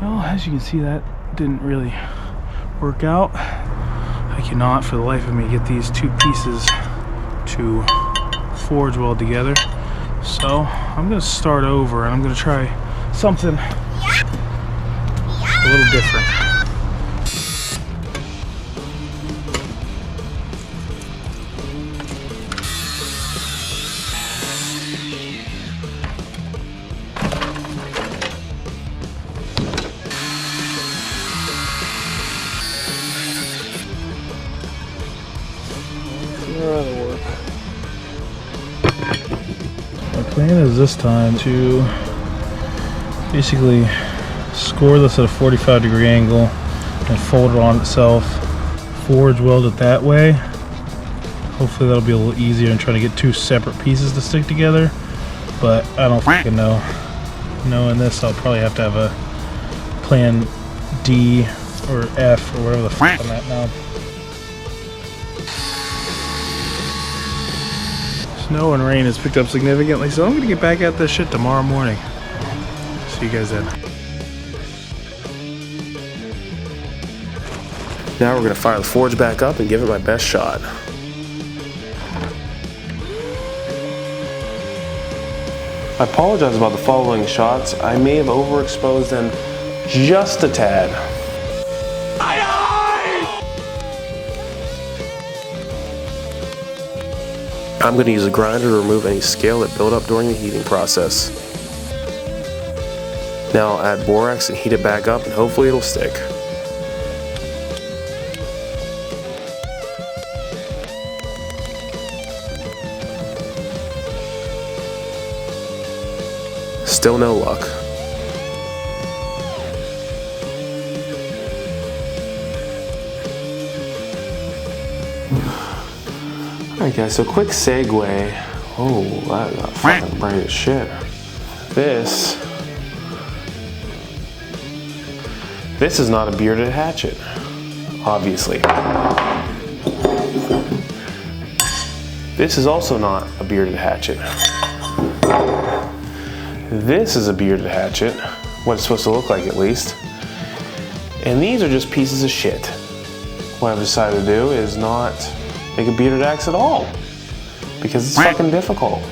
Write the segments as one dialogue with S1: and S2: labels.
S1: Well, as you can see, that didn't really work out. I cannot for the life of me get these two pieces to forge well together. So I'm gonna start over and I'm gonna try something a little different. My plan is this time to basically score this at a 45-degree angle and fold it on itself, forge weld it that way. Hopefully that'll be a little easier than trying to get two separate pieces to stick together, but I don't fucking know. Knowing this, I'll probably have to have a plan D or F or whatever the fuck I'm at now. Snow and rain has picked up significantly, so I'm gonna get back at this shit tomorrow morning. See you guys then.
S2: Now we're gonna fire the forge back up and give it my best shot. I apologize about the following shots. I may have overexposed them just a tad. I'm going to use a grinder to remove any scale that built up during the heating process. Now I'll add borax and heat it back up and hopefully it'll stick. Still no luck. Alright guys, so quick segue. Oh, that got fucking bright as shit. This is not a bearded hatchet, obviously. This is also not a bearded hatchet. This is a bearded hatchet, what it's supposed to look like at least. And these are just pieces of shit. What I've decided to do is not make a bearded axe at all, because it's fucking difficult.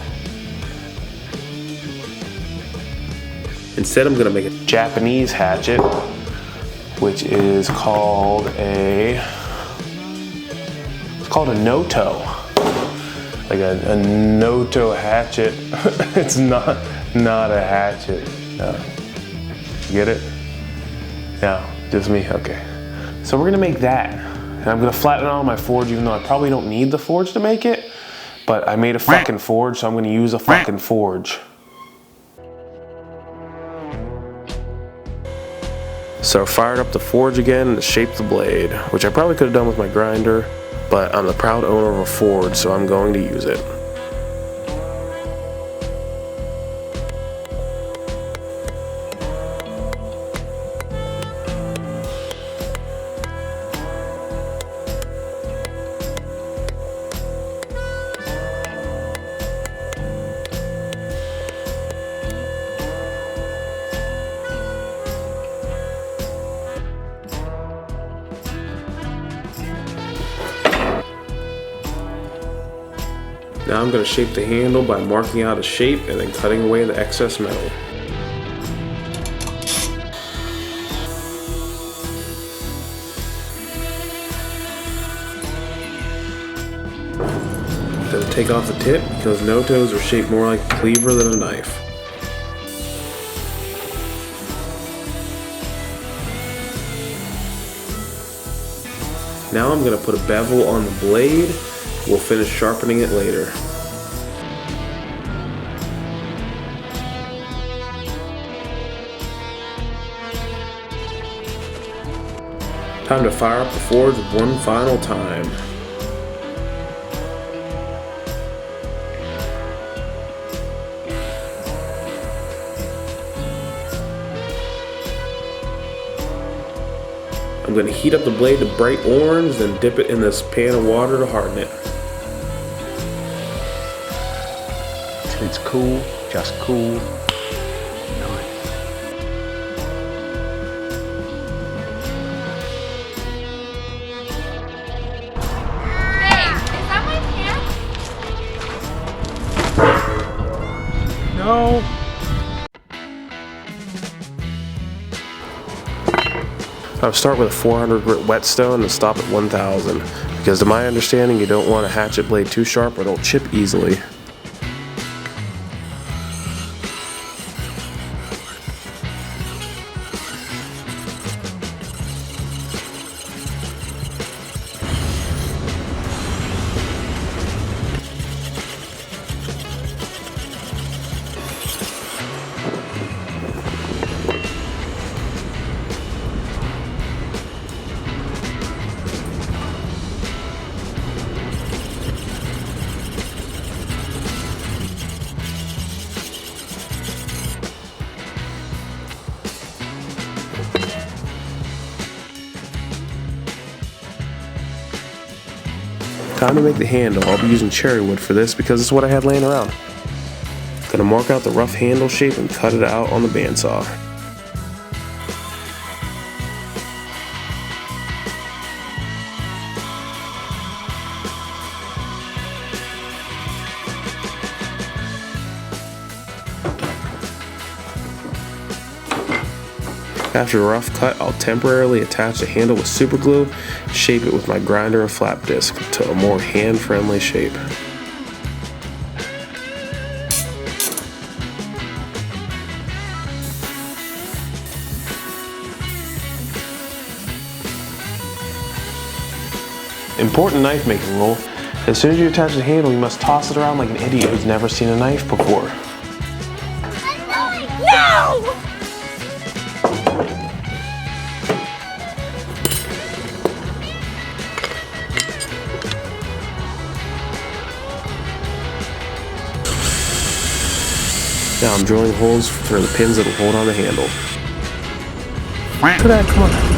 S2: Instead, I'm gonna make a Japanese hatchet, which is called a Noto. Like a Noto hatchet. It's not a hatchet. No. Get it? No, just me? Okay. So we're gonna make that. And I'm gonna flatten it on my forge, even though I probably don't need the forge to make it. But I made a fucking forge, so I'm gonna use a fucking forge. So I fired up the forge again to shape the blade, which I probably could have done with my grinder, but I'm the proud owner of a forge, so I'm going to use it. Now I'm going to shape the handle by marking out a shape and then cutting away the excess metal. Then take off the tip because Notos are shaped more like a cleaver than a knife. Now I'm going to put a bevel on the blade. We'll finish sharpening it later. Time to fire up the forge one final time. I'm going to heat up the blade to bright orange, then dip it in this pan of water to harden it.
S3: It's cool, just cool. Nice.
S2: I would start with a 400 grit whetstone and stop at 1000, because to my understanding you don't want a hatchet blade too sharp or it'll chip easily. Time to make the handle. I'll be using cherry wood for this because it's what I had laying around. Gonna mark out the rough handle shape and cut it out on the bandsaw. After a rough cut, I'll temporarily attach the handle with super glue, shape it with my grinder and flap disc to a more hand-friendly shape. Important knife making rule: as soon as you attach the handle, you must toss it around like an idiot who's never seen a knife before.
S4: No!
S2: Now I'm drilling holes for the pins that will hold on the handle. Look at that, come on.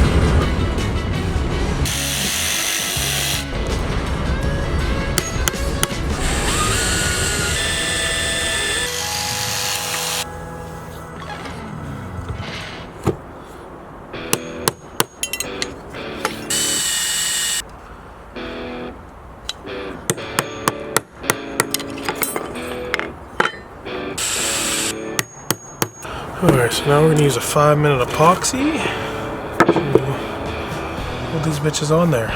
S1: Alright, so now we're going to use a 5-minute epoxy to hold these bitches on there.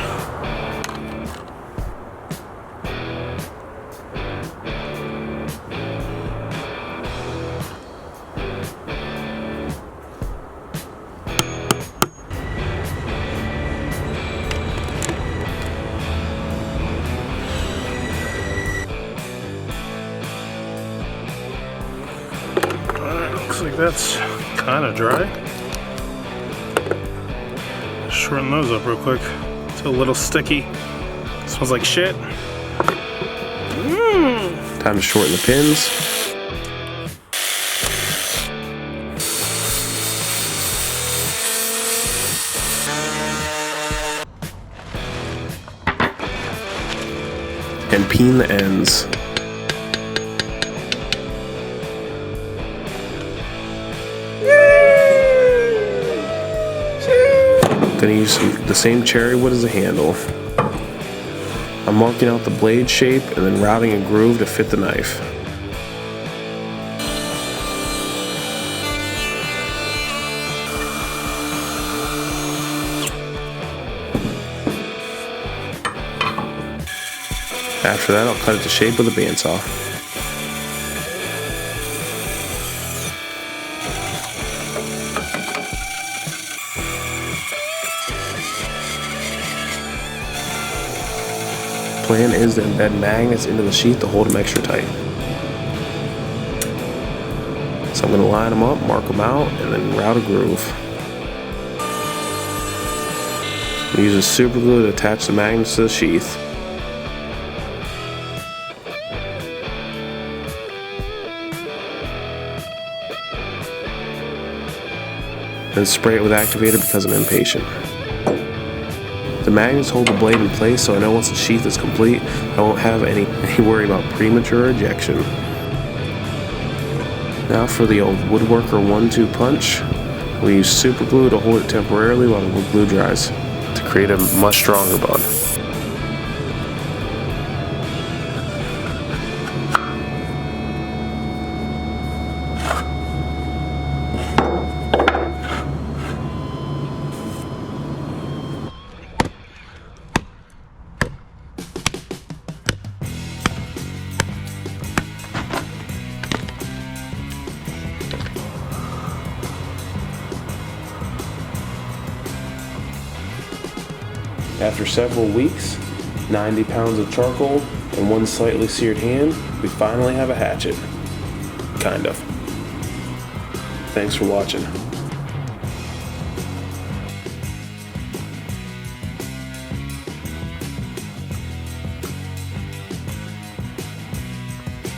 S1: Looks like that's kind of dry. Shorten those up real quick. It's a little sticky. Smells like shit.
S2: Time to shorten the pins. And peen the ends. Gonna use the same cherry wood as the handle. I'm marking out the blade shape and then routing a groove to fit the knife. After that, I'll cut it to shape with a bandsaw. Plan is to embed magnets into the sheath to hold them extra tight. So I'm going to line them up, mark them out, and then route a groove. I'm using super glue to attach the magnets to the sheath. Then spray it with activator because I'm impatient. The magnets hold the blade in place, so I know once the sheath is complete, I won't have any worry about premature ejection. Now for the old woodworker 1-2 punch, we use super glue to hold it temporarily while the glue dries to create a much stronger bond. After several weeks, 90 pounds of charcoal, and one slightly seared hand, we finally have a hatchet. Kind of. Thanks for watching.